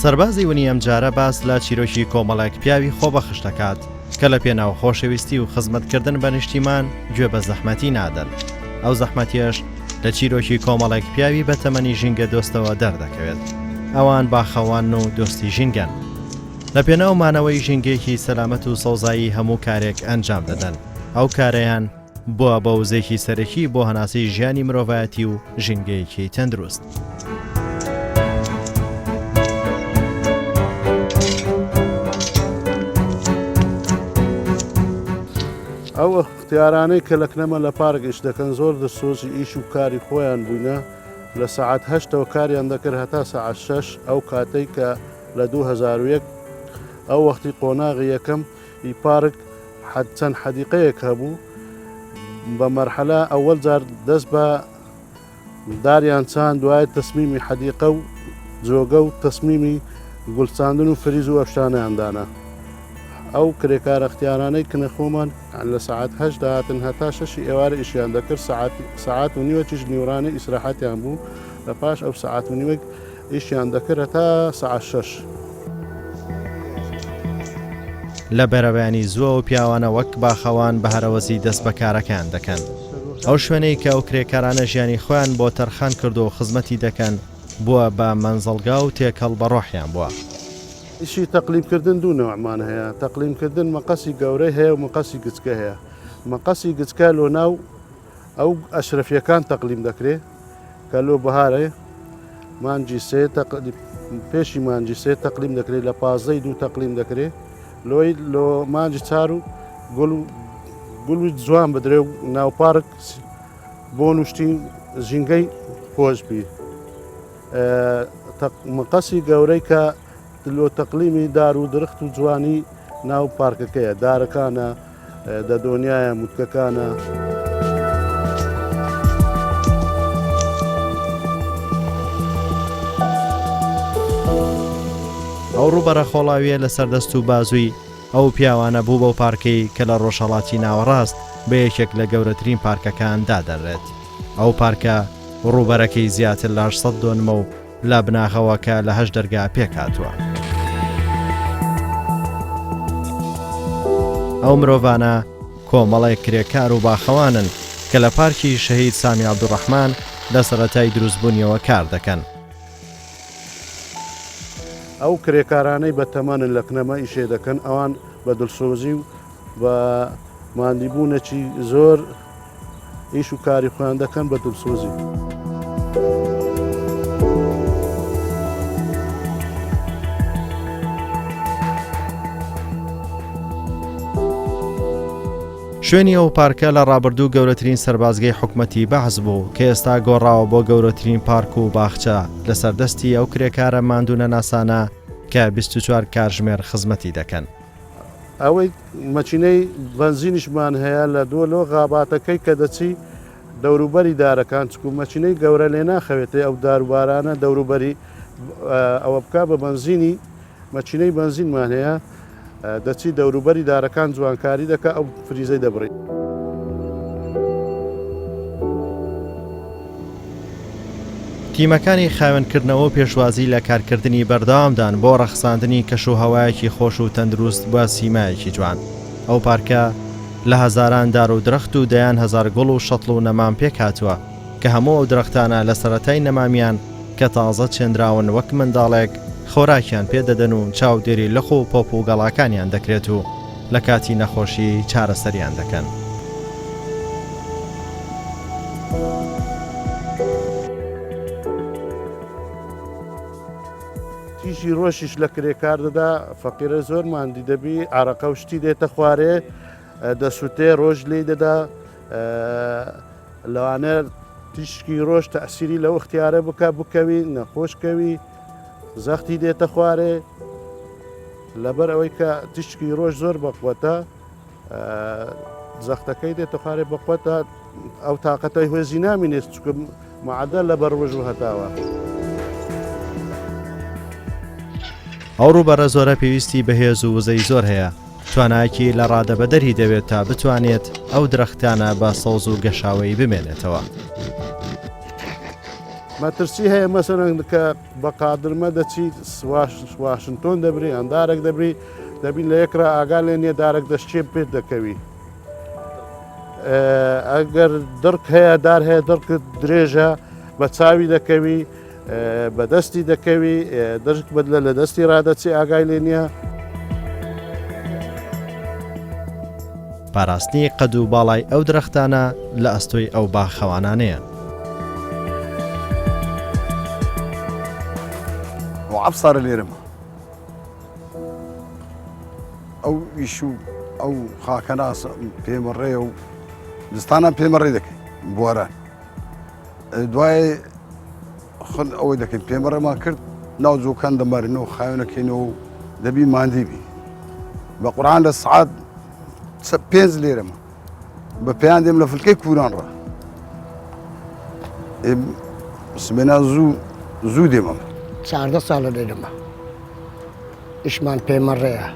سەربازی ونی ئەم جارە باس لە چیرۆکی کۆمەڵێک پیاوی خۆبەخش دەکات کە لە پێناو خۆشەویستی و خزمەتکردن بە نیشتیمان گوێ بە زەحمەتی نادەن. ئەو زەحمەتیەش لە چیرۆکی کۆمەڵێک پیاوی بە تەمەنی ژینگە دۆستەوە دەردەکەوێت. ئەوان باخەوان و دۆستی ژینگەن. لە پێناو مانەوەی ژینگێکی سەلامەت و سەوزایی هەموو کارێک ئەنجام دەدەن. ئەو کارەیان بووە بە وزێکی سەرەکی بۆ هەناسەی ژیانی مرۆڤایەتی و ژینگەیەکی تەندروست. ئەو اختیارانەی کە لە کنەمە لە پارک ئیش دەکەن زۆر دەسۆزی ئیش و کاری خۆیان بووینە لە سەعات 8ەوە کاریان دەکرد هەتا سەعات 6 ئەو کاتەی کە لە 2001 ئەو وەختی قۆناغی یەکەم ئی پارک چەند حەدیقەیەک هەبوو بە مەرحەلە ئەوەل جار دەست بە داریان چاند دوای تەسمیمی حەدیقە و جۆگە و تەسمیمی گوڵچاندن و فریز و ئەفشانەیاندانا. ئەو کرێکارە اختیارانەی کنەخۆمان لە ساعت 8 داهاتن هەتا 6 ئێوارە ئیشیان دەکرد ساعت و نیوەتیش نیورانە ئیسراحەتیان بوو لە پاش ئەو ساعت و نیوەک ئیشیان دەکرد هەتا ساعت 6. لە بەرەبیانی زووە و پیاوانە وەک باخەوان بە هەرەوەزی دەست بەکارەکان دەکەن. ئەو شوێنەی کە ئەو کرێکارانە ژیانی خۆیان بۆ تەرخان کردو و خزمەتی دەکەن بووە بە مەنزەڵگا و تێکەڵ بە ڕۆحیان بووە. ئیشی تەقلیمکردن دوو نەوەمان هەیە. تەقلیمکردن مەقەسی گەورەی هەیە و مەقەسی گچکە هەیە. مەقەسی گچکە لۆ ناو ئەو ئەشرەفیەکان تەقلیم دەکرێت کە لۆ بەهارێ مانجی سێ پێشی مانجی سێ تەقلیم دەکرێت لە پازەی دوو تەقلیم دەکرێت لۆی لۆ مانجی چار و گوڵوی جوان بدرێ و ناوپارک بۆ نوشتین ژینگەی خۆشبی. مەقەسی گەورەی کە لۆ تەقلیمی دار و درخت و جوانی ناو پارکەکەیە دارەکانە دە دۆنیایە موتکەکانە. ئەو ڕوبەرە خۆڵاویە لەسەر دەست و بازووی ئەو پیاوانە بوو بەو پارکەی کە لە ڕۆژهەڵاتی ناوەڕاست بە یەکێک لە گەورەترین پارکەکان دادەڕێت. ئەو پارکە ڕوبەرەکەی زیاتر لە 800 دۆنمە و لە بناغەوەکە لە 8 دەرگا پێک هاتووە. ئەو مرۆڤانە کۆمەڵی کرێکار و باخەوانن کە لە پارکی شەهید سامی عەبدوڕەحمان لە سەرەتای دروستبوونیەوە کار دەکەن. ئەو کرێکارانەی بە تەمەنن لە کنەمە ئیشێ دەکەن ئەوان بە دڵسۆزی و بە ماندیبوونەکی زۆر ئیش و کاری خۆیان دەکەن بە دڵسۆزی. شوێنی ئەو پارکە لە ڕابردوو گەورەترین سەربازگەی حکومەتی بەعز بوو کە ئێستا گۆڕاوە بۆ گەورەترین پارک و باخچە لە سەردەستی ئەو کرێکارە ماندوونە ناسانە کە 24 کاتژمێر خزمەتی دەکەن. ئەوەی مەچینەی بەنزینیشمان هەیە لە دۆ غاباتەکەی کە دەچی دەوروبەری دارەکان چکو مەچینەی گەورە لێ ناخەوێتێ ئەو داروبارانە دەوروبەری ئەوە بکە بە بەنزینی مەچینەی بەنزینمان هەیە دەچی دەوروبەری دارەکان جوانکاری دەکە ئەو فریزەی دەبڕێت. تیمەکانی خاوێنکردنەوە و پێشوازی لە کارکردنی بەردەوامدان بۆ ڕەخساندنی کەش و هەوایەکی خۆش و تەندروست بە سیمایەکی جوان. ئەو پارکە لە هەزاران دار و درەخت و دەیان هەزار گوڵ و شەتڵ و نەمان پێک هاتووە کە هەموو ئەو درەختانە لە سەرەتای نەمامیان کە تازە چێندراون وەک منداڵێک خۆراکیان پێدەدەن و چاودێری لەخ و پۆپ و گەڵاکانیان دەکرێت و لە کاتی نەخۆشی چارەسەریان دەکەن. تیژی ڕۆژیش لە کرێکار دەدا فەقیرە زۆر ماندی دەبی عەرەقە و شتی دێتە خوارێ دەسووتێ ڕۆژ لێ دەدا لەوانە تیشکی ڕۆژ تەئسیری لەو اختیارە بکەوی نەخۆشکەوی زەختی دێتە خوارێ لەبەر ئەوەی کە تیشکی ڕۆژ زۆر بەقوەتە زەختەکەی دێتە خوارێ بەقوەتە ئەو تااقەتەی هۆزی نامینێت چکە معدە لەبەر ڕۆژ و هەتاوە. ئەو ڕوبەرە زۆرە پێویستی بەهێز و وزەی زۆر هەیە توانایەکی لە ڕادەبەدەری دەوێت تا بتوانێت ئەو درەختانە بە سەوز و گەشاوەی بمێنێتەوە. مەترسی هەیە مەسەرەن کە بە قادرمە دەچیت واشنتۆن دەبری ئەندارێک دەبری دەبین لە یەکرا ئاگا لێ نییە دارێک دەشتێ پێت دەکەوی ئەگەر دڕک هەیە دار هەیە دڕکت درێژە بە چاوی دەکەوی بە دەستی دەکەوی دەشک بدلە لە دەستی ڕادەچی ئاگای لێ نییە پاراستنی قەد و باڵای ئەو درەختانە لە ئەستۆی ئەو باخەوانانەیە. وعب صار لێرەمە ئەو ئیش و ئەو خاکەناس پێمەڕێ و دستانە پێمەڕێ دەکەین بواران دوای خل ئەوەی دەکەین پێمەڕێمان کرد ناو جووکان دەمارنەوە خاوێنەکەینەوە دەبی ماندیبی بە قورعان لە سعات 5 لێرەمە بە پێیان دێم لە فلکەی کوورانڕە سمێنا زوو دێمە 14 ساڵە لێرەمە ئیشمان پێمەڕێیە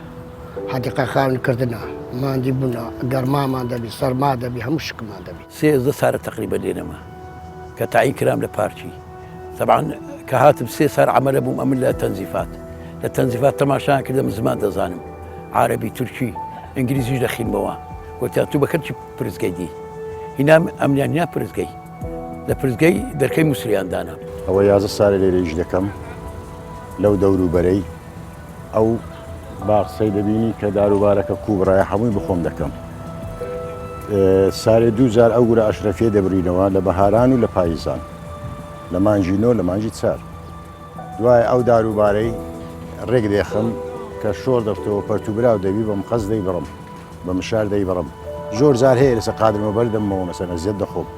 حەدیقە خاوێنکردنە ماندی بوونە گەرمامان دەبی سەرما دەبی هەموو شکمان دەبی 13 سارە تقریبا لێرەمە کە تاعی کرام لە پارچی طبعا کە هاتم 3 سار عملە بووم ئەمن لە تەنزیفات لە تەنزیفات تەماشان کردم زمان دەزانم عربی تورکی ئینگلیزیش دەخینمەوە وتیان تو بەکەرچی پرزگەی دی هینا ئەمنیان هینا پرزگەی لە پرزگەی دەرکەی موسریاندانە ئەوە 11 سارە لێرە ئیش دەکەم لەو دەوروبەرەی ئەو باخسەی دەبینی کە داروبارەکە کوبڕایە هەمووی بخۆم دەکەم سارێ 2000 ئەو گورە ئەشرەفێ دەبرینەوە لە بەهاران و لە پاییزان لە مانجینۆ لە مانجی چار دوای ئەو داروبارەی ڕێک دێخم کە شۆر دەفتەوە پەرتوبرا و دەبی بەم قەز دەی بڕم بە مشار دەی بڕم زۆر جار هەیە لەسەر قادرمە بەردەمەوە مەسەنە زێت دەخۆم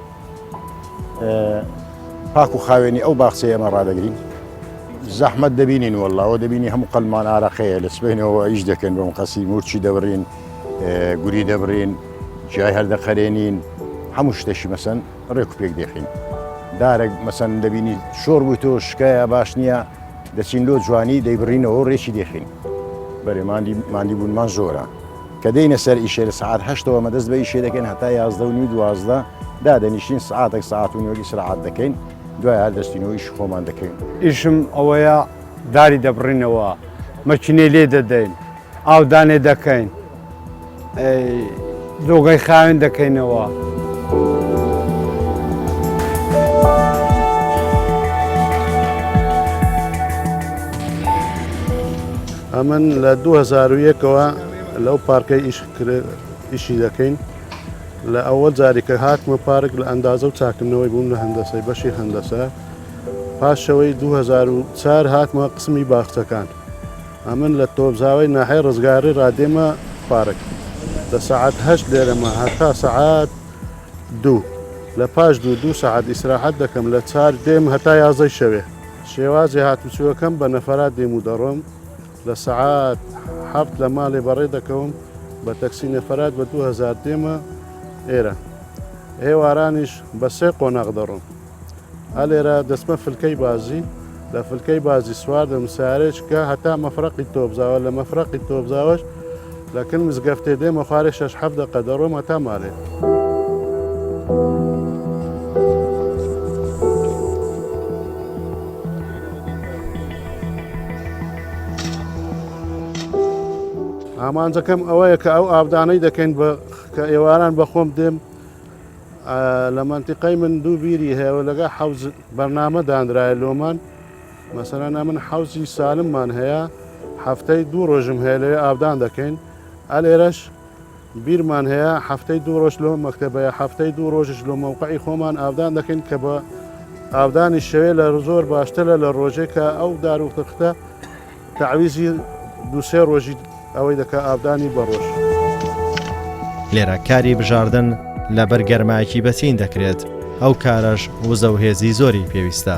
پاک و خاوێنی ئەو باخچەی ئەمە ڕادەگرین زەحمەت دەبینین وەڵڵاوە دەبینی هەموو قەلمان ئارەقەیە لە سبەینەوە ئیش دەکەن بەم قەسی مورچی دەبڕین گوری دەبڕین جای هەردەقەرێنین هەموو شتێکی مەسەن ڕێک و پێک دێخین دارێک مەسەن دەبینی شۆڕ بووی تۆ شکایە باش نییە دەچین لۆ جوانی دەیبڕینەوە ڕێکی دێخین بەرێ ماندی بوونمان زۆرە کە دەینە سەر ئیشێ لە سعات 8ەوە مەدەست بە ئیشێ دەکەین هەتا 11:30 دادەنیشتین سعاتێک ساعت و نوێگی سرعات دەکەین دوای هەر دەستینەوە ئیش خۆمان دەکەین ئیشم ئەوەیە داری دەبڕینەوە مەچینێ لێ دەدەین ئاودانێ دەکەین دۆگەی خاوێن دەکەینەوە ئەمن لە 2001ەوە لەو پارکەی ئیشی دەکەین لە ئەوە جاری کە هاتمە پارک لە ئەندازە و چاکردنەوەی بوون لە هەندەسەی بەشی هەندەسە پاشەوەی 2004 هاتمە قسمی باخچەکان ئەمن لە تۆبزاوی ناحەی ڕزگاری ڕادێمە پارک لە سعات 8 لێرەمە هەتا سعات 2 لە پاش 2 سعات ئیسراحەت دەکەم لە 4 دێم هەتا 11 شەوێ شێوازی هاتوچووەکەم بە نەفەرات دێم و دەڕۆم لە سعات 7 لە ماڵێ بەڕێ دەکەوم بە تەکسی نەفەرات بە 2000 دێمە ئێرە هێوارانیش بە 3 قۆناغ دەڕۆم هەلێرە دەستمە فلکەی بازی لە فلکەی بازی سوار دەم سارێچکە هەتا مەفرەقی تۆبزاوە لە مەفرەقی تۆبزاوەش لەکن مزگەفتێ دێمە خوارێ 6-7 دقە دەڕۆم هەتا ماڵێ ئامانجەکەم ئەوەیە کە ئەو ئابدانەی دەکەین کە ئێواران بەخۆم دێم لە منتیقەی من دوو بیری هەیە لەگە حەوز بەرنامە دانرایە لۆمان مەسەلەن من حەوزی سالممان هەیە هەفتەی 2 ڕۆژم هەیە لەوێ ئابدان دەکەین ئەلێرەش بیرمان هەیە هەفتەی 2 ڕۆژ لۆ مەکتەبەیە هەفتەی 2 ڕۆژش لۆ مەوقعی خۆمان ئابدان دەکەین کە بە ئابدانی شەوێ لە زۆر باشترە لە ڕۆژێک کە ئەو داروختەختە تەعویزی 2-3 ڕۆژی ئەوەی دەکە ئابدانی بەڕۆژ لێرە کاری بژاردن لە بەرگەرمایەکی بەچین دەکرێت ئەو کارەش وزە و هێزی زۆری پێویستە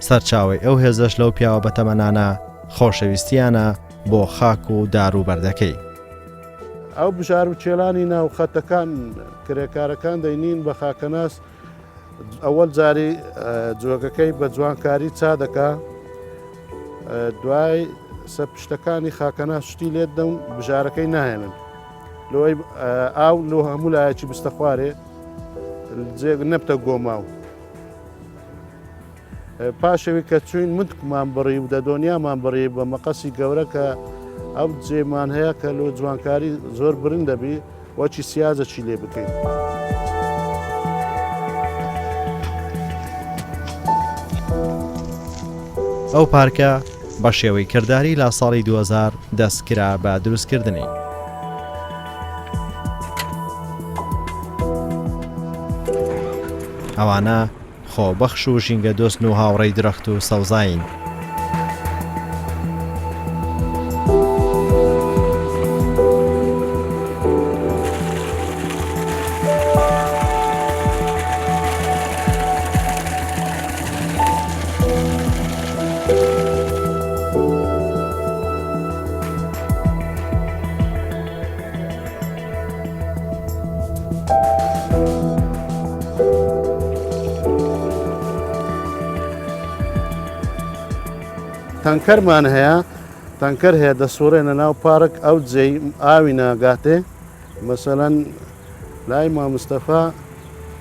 سەرچاوی ئەو هێزش لەو پیاوە بەتەمەنانە خۆشەویستیانە بۆ خاک و داروبەردەکەی ئەو بژار و چێلانی ناو خەتەکان کرێکارەکان دەینین بە خاکەناس ئەوەل جاری جۆگەکەی بە جوانکاری چا دەکا دوای سەرپشتەکانی خاکەناس شتی لێت دەم بژارەکەی ناهێنن لۆی ئاو لۆ هەموو لایەکی بستە خوارێ جێ نەبتە گۆماو پاشەوی کە چوین متکمان بڕی و دە دۆنیامان بڕی بە مەقەسی گەورە کە ئەو جێمان هەیە کە لۆ جوانکاری زۆر برن دەبی وەچی سیازەچی لێ بکەین. ئەو پارکە بە شێوەی کردداری لە ساڵی 2000 دەستکرا بە دروستکردنی. ئەوانە خۆبەخش و ژینگە دۆستن و هاوڕێی درەخت و سەوزاین. تەنکەرمان هەیە تەنکەر هەیە دەسوڕێنە ناو پارک ئەو جێی ئاوی ناگاتێ مەسەلەن لای مامستەفا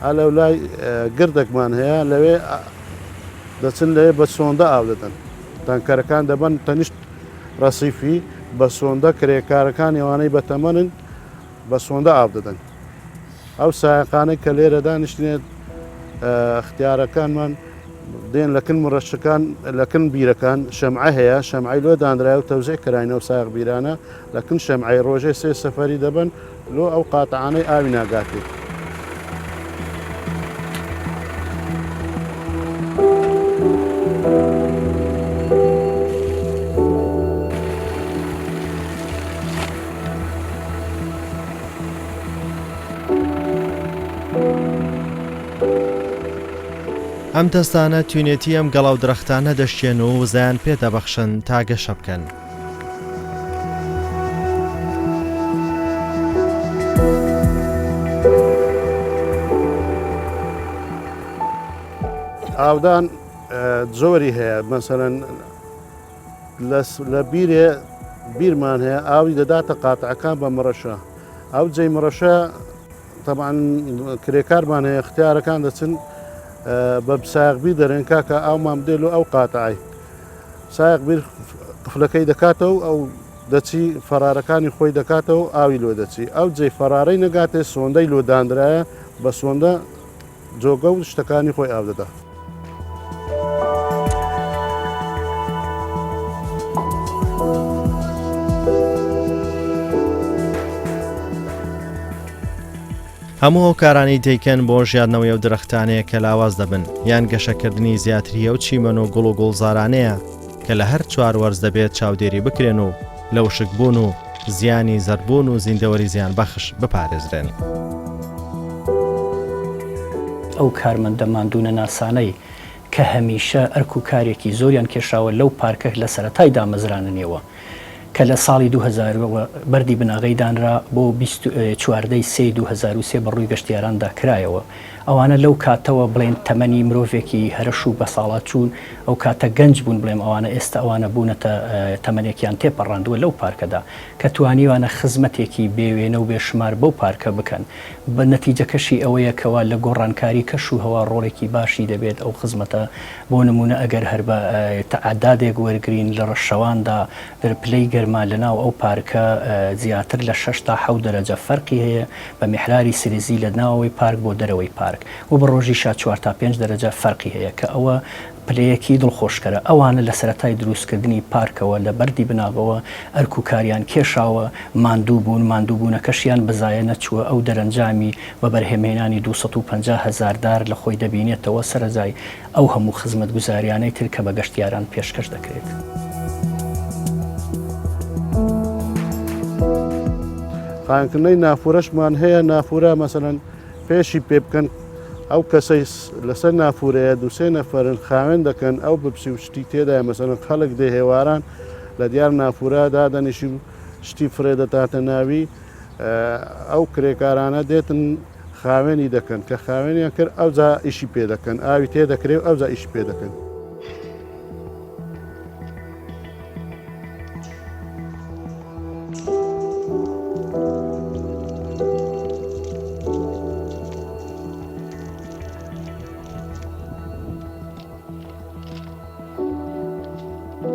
ئەلەو لای گردێکمان هەیە لەوێ دەچن لەوێ بە سۆندە ئاو دەدەن تەنکەرەکان دەبن تەنیشت ڕەسیفی بە سۆندە کرێکارەکان ئێوانەی بەتەمەنن بە سۆندە ئاو دەدەن ئەو سایقانەی کە لێرە دانیشتێت اختیارەکانمان دێن لەکن مڕەشەکان لەکن بیرەکان شەمعە هەیە شەمعی لۆ دانرای و تەوزێ کراینەوە ساغ بیرانە لەکن شەمعی ڕۆژێ سێ سەفەری دەبن لۆ ئەو قاتعانەی ئاوی ناگاتێت. ئەم دەستانە توێنێتی ئەم گەڵاو درەختانە دەشتێن و زیان پێدەبەخشن تا گەشە بکەن. ئاودان زۆری هەیە مەسەرەن لە بیرمان هەیە ئاوی دەداتە قاتعەکان بە مڕەشە ئەو جێی مڕەشە تەبعاً کرێکارمان هەیە اختیارەکان دەچن بە سایقبی دەرێن کاکە ئاومان بدێت و ئەو قاتعی سایقبیر قفلەکەی دەکاتەوە ئەو دەچی فەرارەکانی خۆی دەکاتەوە ئاوی لۆ دەچی ئەو جێ فەرارەی نەگاتێ سۆندەی لۆ دانرایە بە سۆندە جۆگە و شتەکانی خۆی ئاو دەدا. هەموو ئەو کارانی دەیکەن بۆ ژیانەوەی ئەو درەختانەیە کە لاواز دەبن یان گەشەکردنی زیاتریە و چیمەن و گوڵ و گوڵزارانەیە کە لە هەر چوار وەرز دەبێت چاودێری بکرێن و لە وشکبوون و زیانی زەربوون و زیندەوەری زیان بەخش بپارێزرێن. ئەو کارمەندە ماندوونە ناسانەی کە هەمیشە ئەرک و کارێکی زۆریان کێشاوە لەو پارکە لە سەرەتای دامەزراننیەوە کە لە ساڵی 2000 بەردی بناغی دانرا بۆ 14 سێ 2023 بەڕووی گەشتیاراندا کرایەوە ئەوانە لەو کاتەوە بڵێن تەمەنی مرۆڤێکی هەرش و بە ساڵات چوون ئەو کاتە گەنج بوون بڵێم ئەوانە ئێستا ئەوانە بوونەتە تەمەنێکیان تێپەڕاندووە لەو پارکەدا کە توانیوانە خزمەتێکی بێوێنە و بێشمار بەو پارکە بکەن بە نەتیجەکەشی ئەوەیە کەوا لە گۆڕانکاری کەش و هەوا ڕۆڵێکی باشی دەبێت ئەو خزمەتە بۆ نمونە ئەگەر هەر بە تەعادادێک وەرگرین لە ڕەشەواندا دەرپلەی گەرما لەناو ئەو پارکە زیاتر لە 6 تا 7 دەرەجە فەرقی هەیە بە میحراری سریزی لە ناوەوەی پارک بۆ دەرەوەی پارک و بە ڕۆژی 4 تا 5 دەرەجە فەرقی هەیە کە ئەوە پلەیەکی دڵخۆشکەرە ئەوانە لە سەرەتای دروستکردنی پارکەوە لە بەردی بناغەوە ئەرک و کاریان کێشاوە ماندووبوونە کەشیان بەزایە نەچووە ئەو دەرەنجامی بە بەرهێمێنانی 250,000 دار لە خۆی دەبینێتەوە سەرەزای ئەو هەموو خزمەت گوزاریانەی تر کە بە گەشتیاران پێشکەش دەکرێت. خانکردنەی نافورەشمان هەیە نافورە مەسەلەن پێشی پێ بکەن ئەو کەسەی لەسەر نافورەیە دووسێ نەفەرن خاوێن دەکەن ئەو بپسی و شتی تێدای مەسەلەن خەڵک دێ هێواران لە دیار نافورەدا دەنیشی و شتی فرێ دەتاتە ناوی ئەو کرێکارانە دێتن خاوێنی دەکەن کە خاوێنیان کرد ئەوجا ئیشی پێ دەکەن ئاوی تێ دەکرێت ئەوجا ئیشی پێ دەکەن. هی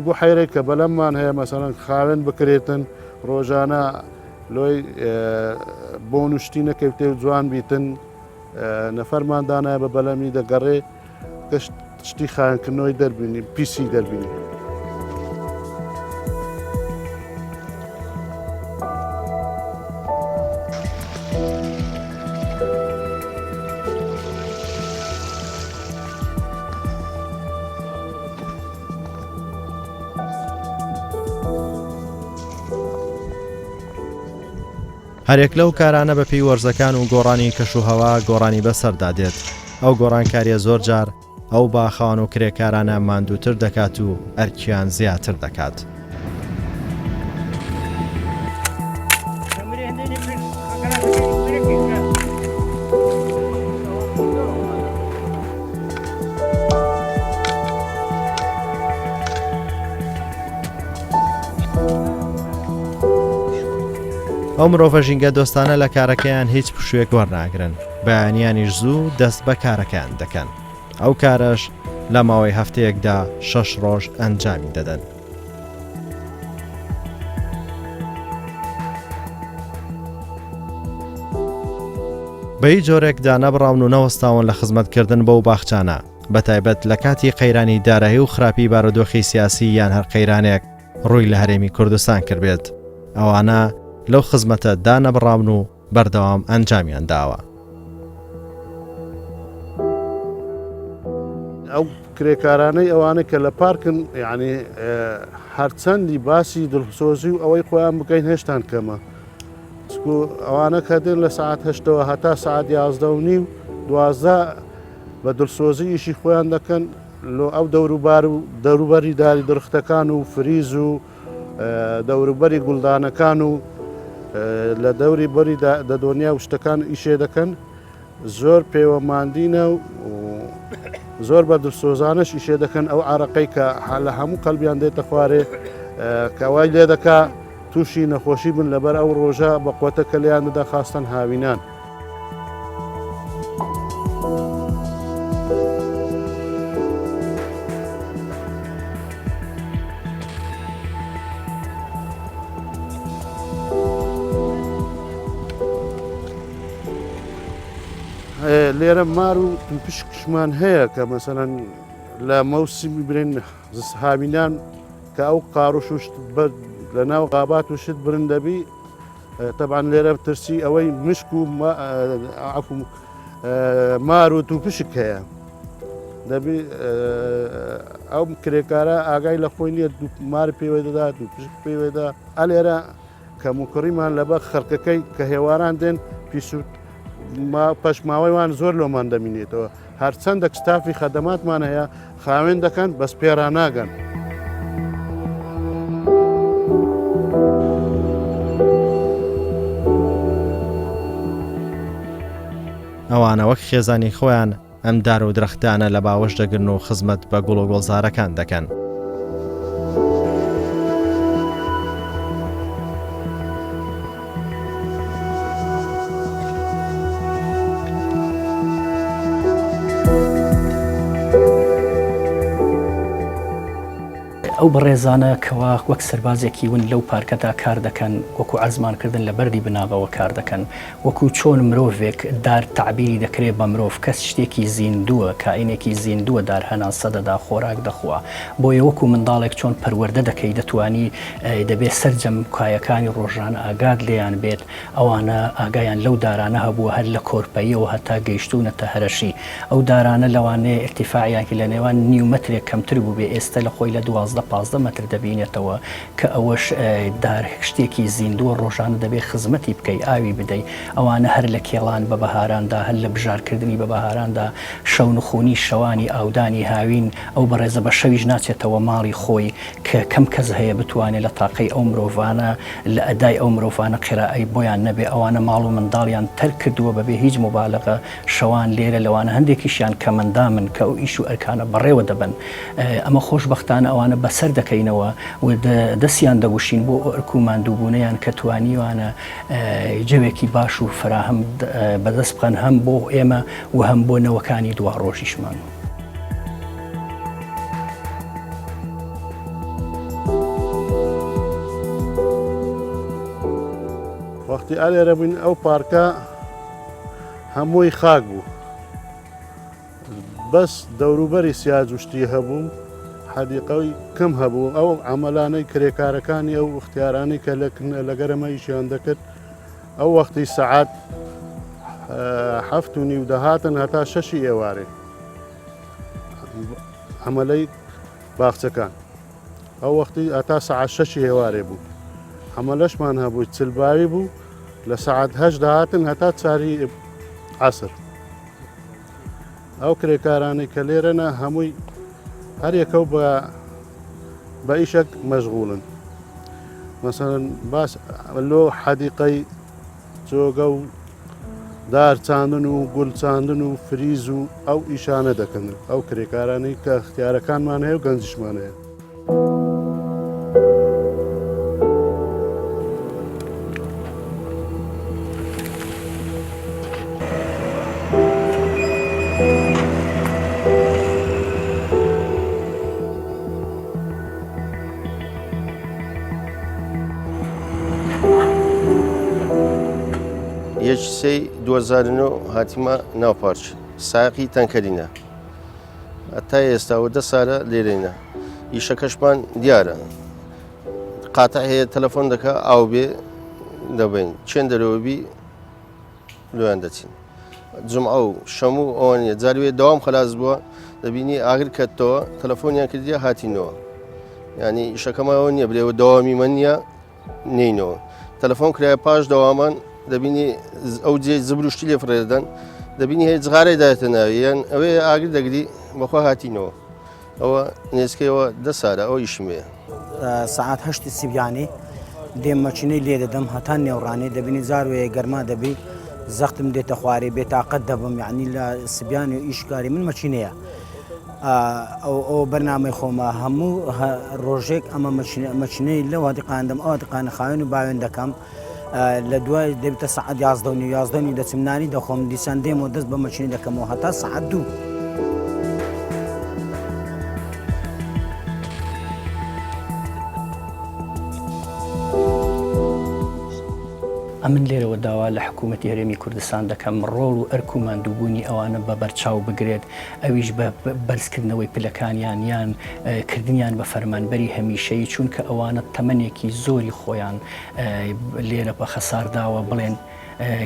بحیرەی کە بەلەممان هەیە مەسەڵەن خاوێن بکرێتن ڕۆژانە لۆی بۆ نوشتی نەکەوتێ و جوان بیتن نەفەرمان دانایە بە بەلەمی دەگەڕێ کە شتی خاوێنکردنەوەی دەربینی پیسی دەربینی. هەرێک لەو کارانە بە پێی وەرزەکان و گۆڕانی کەشوهەوا گۆڕانی بەسەردا دێت. ئەو گۆڕانکاریە زۆر جار ئەو باخەوان و کرێکارانە ماندووتر دەکات و ئەرکیان زیاتر دەکات. ئەو مرۆڤە ژینگە دۆستانە لە کارەکەیان هیچ پشوێک وەرناگرن، بەیانیانیش زوو دەست بە کارەکەیان دەکەن. ئەو کارەش لە ماوەی هەفتەیەکدا 6 ڕۆژ ئەنجامی دەدەن. بە هیچ جۆرێکدا نەبڕاون و نەوەستاون لە خزمەتکردن بەو باخچانە، بەتایبەت لە کاتی قەیرانی دارایی و خراپی بارودۆخی سیاسی یان هەر قەیرانێک ڕووی لە هەرێمی کوردستان کردبێت. ئەوانە لەو خزمەتە دانەبڕاون و بەردەوام ئەنجامیان داوە. ئەو کرێکارانەی ئەوانە کە لە پارکن یعنی هەرچەندی باسی دڵسۆزی و ئەوەی خۆیان بکەین هێشتان کەمە. ئەوانە کە دێن لە ساعت 8ەوە هەتا ساعت 11:30 و 12 بە دڵسۆزی ئیشی خۆیان دەکەن لۆ ئەو دەوروبار و دەوروبەری داری درختەکان و فریز و دەوروبەری گوڵدانەکان و لە دەوری بەری دەدۆنیا و شتەکان ئیشێ دەکەن زۆر پەیوەماندینە و زۆر بە دڵسۆزانش ئیشێ دەکەن ئەو عارەقەی کە لە هەموو قەلبیان دێتە خوارێ کەوای لێ دەکا تووشی نەخۆشی بن لەبەر ئەو ڕۆژە بە قوتە کە لیان دەدا خاستن هاوینان. لێرە مار و پشکشمان هەیە کە مەسەڵەن لە مەوسمی برین هاوینان کە ئەو قاڕوش و لە ناو قابات و شت برن دەبی تەبان لێرە ترسی ئەوەی مشک و مار و توپشک هەیە دەبی ئەو کرێکارە ئاگای لە خۆی نیە مار پێوە دەدا و پشک پێوێدا ئەلێرە کە موکڕیمان لەبەر خەرکەکەی کە هێواران دێن پیسوت پەشماوەیوان زۆر لۆمان دەمینێتەوە هەرچەندە ستافی خەدەماتمان هەیە خاوێن دەکەن بەس پێران ناگەن. ئەوانە وەک خێزانی خۆیان ئەم دار و درەختانە لە باوەش دەگرن و خزمەت بە گوڵ و گۆڵزارەکان دەکەن. ئەو بەڕێزانە کەوا وەک سەربازێکی ون لەو پارکەدا کار دەکەن وەکو عەزمانکردن لە بەردی بناوەوە کار دەکەن وەکو چۆن مرۆڤێک دار تعبیری دەکرێت بە مرۆڤ کەس شتێکی زیندووە کائینێکی زیندووە دار هەنان سەدەدا خۆراک دەخوا بۆیە وەکو منداڵێک چۆن پەروەردە دەکەی دەتوانی دەبێت سەرجەم کایەکانی ڕۆژانە ئاگاد لێیان بێت ئەوانە ئاگایان لەو دارانە هەبووە هەر لە کۆرپەیەوە هەتا گەیشتونەتە هەرەشی ئەو دارانە لەوانەیە ارتیفاعیانکی لە نێوان نیو مەترێک کەمتر بوو بێ ئێستا لە خۆی لە 12-15 مەتر دەبینێتەوە کە ئەوەش دار شتێکی زیندووە ڕۆژانە دەبێت خزمەتی بکەی ئاوی بدەی ئەوانە هەر لە کێڵان بە بەهاراندا هەر لە بژارکردنی بە بەهاراندا شەو نخۆنی شەوانی ئاودانی هاوین ئەو بەڕێزە بە شەویش ناچێتەوە ماڵی خۆی کە کەم کەس هەیە بتوانێت لە تاقەی ئەو مرۆڤانە لە ئەدای ئەو مرۆڤانە قیرائەی بۆیان نەبێ ئەوانە ماڵ و منداڵیان تەرک کردووە بەبێ هیچ مبالغە شەوان لێرە لەوانە هەندێکیشیان کە مندامن کە ئەو ئیش و ئەرکانە بەڕێوە دەبن ئەمە خۆشبەختانە ئەوانە بەسەر سەر دەکەینەوە و دەستیان دەگوشین بۆ ئەرکو ماندووبوونیان کە توانیوانە جەوێکی باش و فراهم بەدەست بخەن هەم بۆ ئێمە و هەم بۆ نەوەکانی دوا ڕۆژیشمان. وەختی ئالێرە بووین ئەو پارکە هەمووی خاک بوو، بەس دەوروبەری سیاجوشتی هەبوو، حەدیقەوەی کەم هەبوو. ئەو عملانەی کرێکارەکانی ئەو اختیارانی کە لەگەرەمەیشیان دەکرد ئەو وەختی سەعات 7:30 دەهاتن هەتا 6 ئێوارێ عملەی باخچەکان، ئەو وەختی هەتا سەعات 6 ئێوارێ بوو. عملەشمان هەبوو چلباوی بوو لە سەعات 8 دەهاتن هەتا 4 عەسر. ئەو کرێکارانی کە لێرەنە هەمووی هەر یەکەو بە ئیشێک مەشغوڵن. مەسەڵەن باس لۆ حەدیقەی جۆگە و دار چاندن و گول چاندن و فریز و ئەو ئیشانە دەکەن، ئەو کرێکارانی کە اختیارەکانمان هەیە و گەنجشمان هەیە. یەکسەی 2009 هاتیمە ناوپارچ ساقی تەنکەرینە هەتا ئێستاوە 10 ساڵە لێرەینە. ئیشەکەشمان دیارە قاتە هەیە تەلەفۆن دەکا ئاو بێ دەبین چێن دەرەوەبی لۆیان دەچین. جمعە و شەموو ئەوانە جاروێ دەوام خلاص بووە دەبینی ئاگر کەتەوە تەلەفۆنیان کردیە هاتینەوە. ینی ئیشەکەمەوە نییە برێوە دەوامی من نییە نینەوە. تەلەفۆن کرایە پاش دەوامان دەبینی ئەو جێ زبروشتی لێ فرێدەن دەبینی هەیە جغارەی دایەتە ناوی یان ئەوێ ئاگر دەگری بەخوا هاتینەوە. ئەوە نێسکەوە 10 ساڵە ئەو ئیشمێ. سعات 8 سیبیانی دێم مەچینەی لێ دەدەم هەتا نێوڕانێ دەبینی زاروێ گەرما دەبی زەختم دێتە خوارێ بێتاقەت دەبم، یعنی لە سبیانی و ئیشکاری من مەچینەیە. ئەو بەرنامەی خۆمە هەموو ڕۆژێک ئەمە مەچینەی لەو دیقاندەم ئەو دیقانە خاوێن و باوێن دەکەم. لە دوای دەبێتە سعات 11 دەچمنانی دەخۆم دیسان دێمەوە دەست بە مەچینی دەکەمەوە هەتا سعات 2. ئەمن لێرەوە داوا لە حکوومەتی هەرێمی کوردستان دەکەم ڕۆڵ و ئەرک و ماندووبوونی ئەوانە بە بەرچاو بگرێت، ئەویش بە بەرزکردنەوەی پلەکانیان یان کردنیان بە فەرمانبەری هەمیشەیی، چونکە ئەوانە تەمەنێکی زۆری خۆیان لێرە بە خەسارداوە بڵێن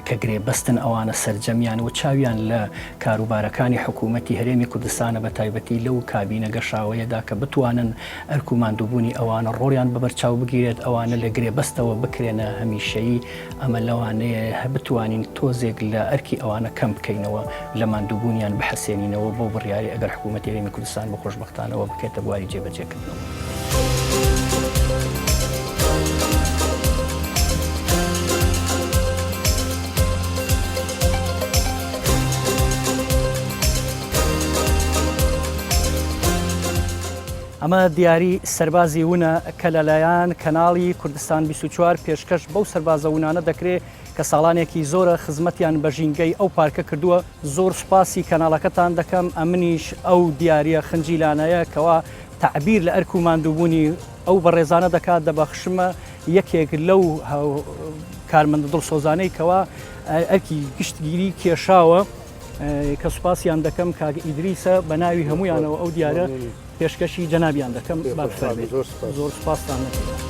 کە گرێبەستن ئەوانە سەرجەمیان و چاویان لە کاروبارەکانی حکوومەتی هەرێمی کوردستانە بە تایبەتی لەو کابینە گەشاوەیەدا کە بتوانن ئەرک و ماندووبوونی ئەوانە ڕۆڵیان بە بەرچاو بگیرێت، ئەوانە لە گرێبەستەوە بکرێنە هەمیشەیی. ئەمە لەوانەیە بتوانین تۆزێک لە ئەرکی ئەوانە کەم بکەینەوە، لە ماندووبوونیان بەحسێنینەوە بۆ بڕیاری ئەگەر حکوومەتی هەرێمی کوردستان بە خۆشبەختانەوە بکرێتە بواری جێبەجێکردنەوە. ئەمە دیاری سەربازی وونە کە لەلایەن کەناڵی کوردستان 24 پێشکەش بەو سەربازە وونانە دەکرێت کە ساڵانێکی زۆرە خزمەتیان بە ژینگەی ئەو پارکە کردووە. زۆر سوپاسی کەناڵەکەتان دەکەم. ئەمنیش ئەو دیارە خنجیلانەیە کەوا تعبیر لە ئەرک و ماندووبوونی ئەو بەڕێزانە دەکات دەبەخشمە یەکێک لەو کارمەندە دڵسۆزانەی کەوا ئەرکی گشتگیری کێشاوە کە سوپاسیان دەکەم کاگە ئیدریسە بە ناوی هەمویانەوە ئەو دیارە پێشکەشی جەنابیان دەکەم. زۆر سوپاستان دەکەم.